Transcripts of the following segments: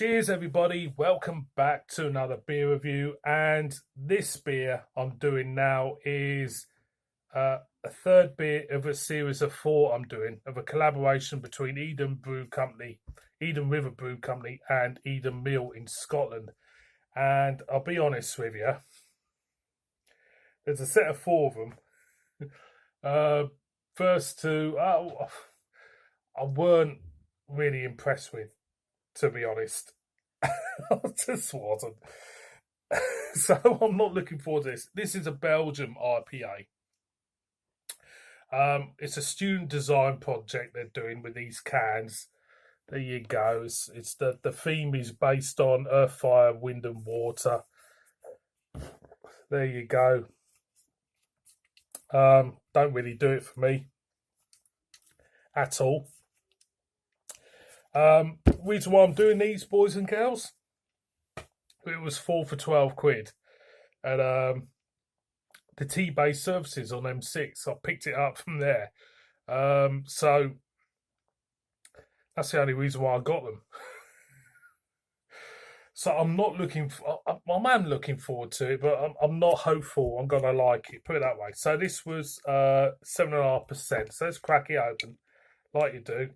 Cheers, everybody. Welcome back to another beer review. And this beer I'm doing now is a third beer of a series of four I'm doing, of a collaboration between Eden River Brew Company, and Eden Mill in Scotland. And I'll be honest with you, there's a set of four of them. First two, I weren't really impressed with, to be honest. I just wasn't. So I'm not looking forward to this. This is a Belgian IPA. It's a student design project they're doing with these cans. There you go. It's the theme is based on earth, fire, wind, and water. There you go. Don't really do it for me at all. Reason why I'm doing these, boys and girls, it was 4 for 12 quid, and the tea-based services on M6. I picked it up from there, so that's the only reason why I got them. So I'm not looking. I'm looking forward to it, but I'm not hopeful I'm gonna like it. Put it that way. So this was 7.5%. So let's crack it open, like you do.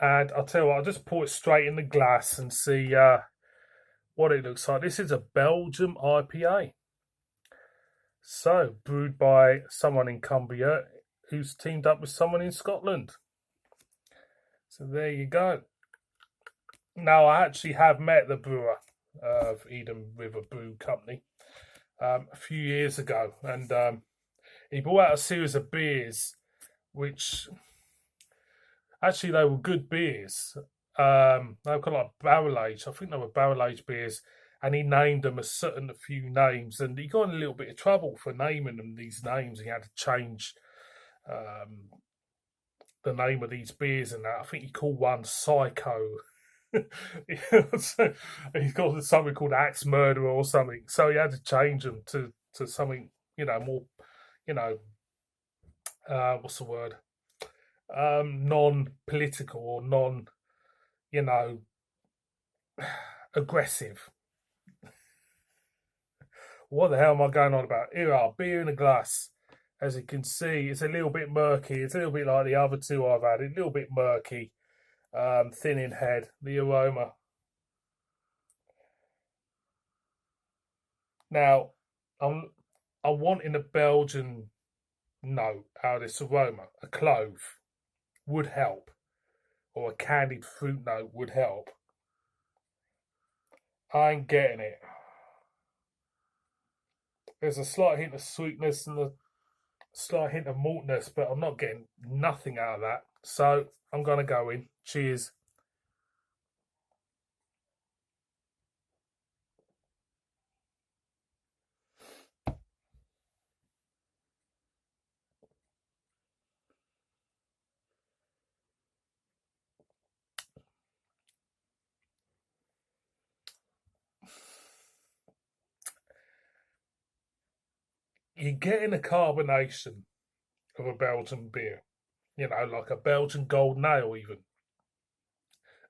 And I'll tell you what, I'll just pour it straight in the glass and see what it looks like. This is a Belgian IPA. So, brewed by someone in Cumbria who's teamed up with someone in Scotland. So there you go. Now, I actually have met the brewer of Eden River Brew Company a few years ago. And he brought out a series of beers which... Actually, they were good beers. They were kind of like barrel aged. I think they were barrel aged beers, and he named them a few names, and he got in a little bit of trouble for naming them these names. He had to change the name of these beers, and that. I think he called one Psycho. He called it something called Axe Murderer or something. So he had to change them to something, more, what's the word? Non-political or aggressive. What the hell am I going on about? Here are beer in a glass. As you can see, it's a little bit murky. It's a little bit like the other two I've had. A little bit murky, thin in head. The aroma. Now, I'm wanting a Belgian note out of this aroma. A clove would help, or a candied fruit note would help. I ain't getting it. There's a slight hint of sweetness and a slight hint of maltness, but I'm not getting nothing out of that. So I'm going to go in. Cheers. You're getting a carbonation of a Belgian beer. Like a Belgian golden ale even.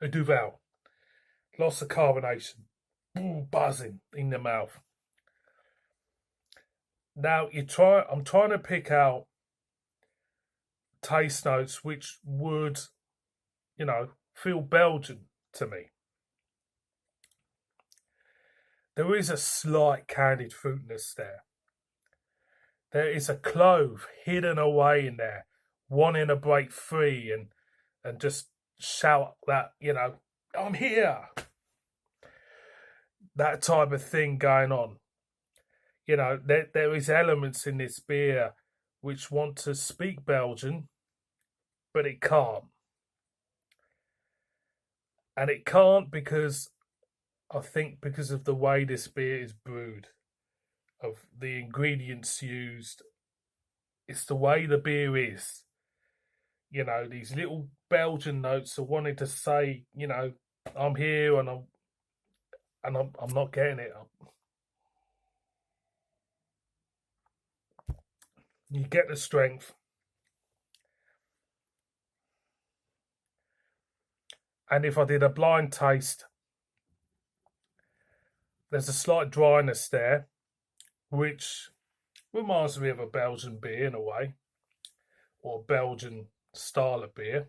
A Duvel. Lots of carbonation. Ooh, buzzing in the mouth. Now I'm trying to pick out taste notes which would, feel Belgian to me. There is a slight candied fruitness there. There is a clove hidden away in there, wanting to break free and just shout that, I'm here. That type of thing going on. There is elements in this beer which want to speak Belgian, but it can't. And it can't because of the way this beer is brewed, of the ingredients used. It's the way the beer is. These little Belgian notes are wanting to say, I'm here and I'm not getting it. You get the strength. And if I did a blind taste, there's a slight dryness there, which reminds me of a Belgian beer in a way, or a Belgian style of beer.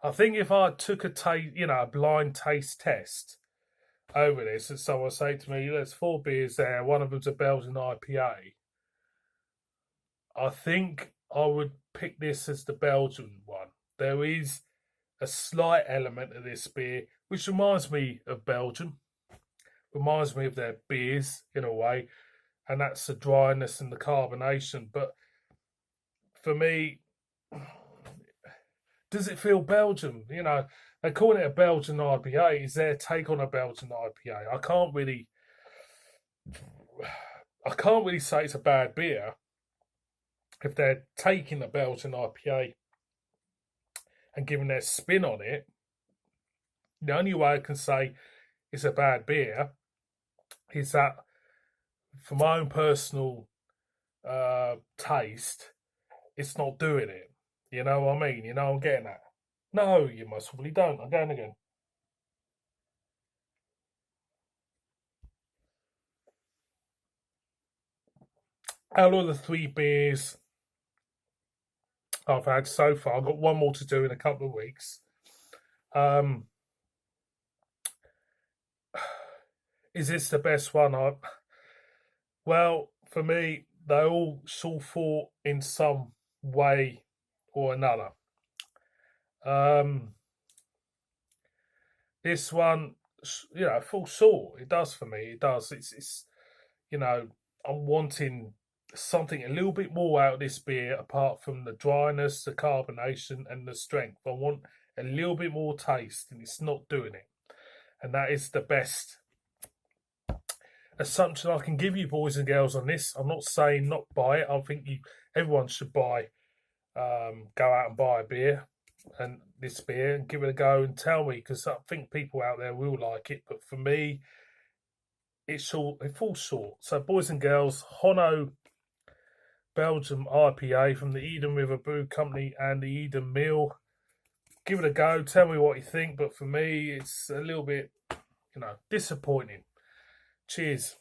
I think if I took a blind taste test over this, and someone say to me, "There's 4 beers there. One of them's a Belgian IPA." I think I would pick this as the Belgian one. There is a slight element of this beer which reminds me of Belgium, reminds me of their beers in a way, and that's the dryness and the carbonation. But for me, does it feel Belgian? They call it a Belgian IPA. Is their take on a Belgian IPA? I can't really say it's a bad beer if they're taking a Belgian IPA and giving their spin on it. The only way I can say it's a bad beer is that, for my own personal taste, it's not doing it. You know what I mean? You know what I'm getting at? No, you most probably don't. I'm going again. Out of the 3 beers I've had so far, I've got one more to do in a couple of weeks. Is this the best one? Well, for me, they all sort thought in some way or another. This one, full sort. It does for me. It does. It's I'm wanting something a little bit more out of this beer, apart from the dryness, the carbonation, and the strength. I want a little bit more taste, and it's not doing it. And that is the best assumption I can give you, boys and girls, on this. I'm not saying not buy it. I think everyone should go out and buy a beer, and this beer, and give it a go and tell me, because I think people out there will like it. But for me, it falls short. So, boys and girls, Hono Belgium IPA from the Eden River Brew Company and the Eden Mill. Give it a go. Tell me what you think. But for me, it's a little bit, disappointing. Cheers.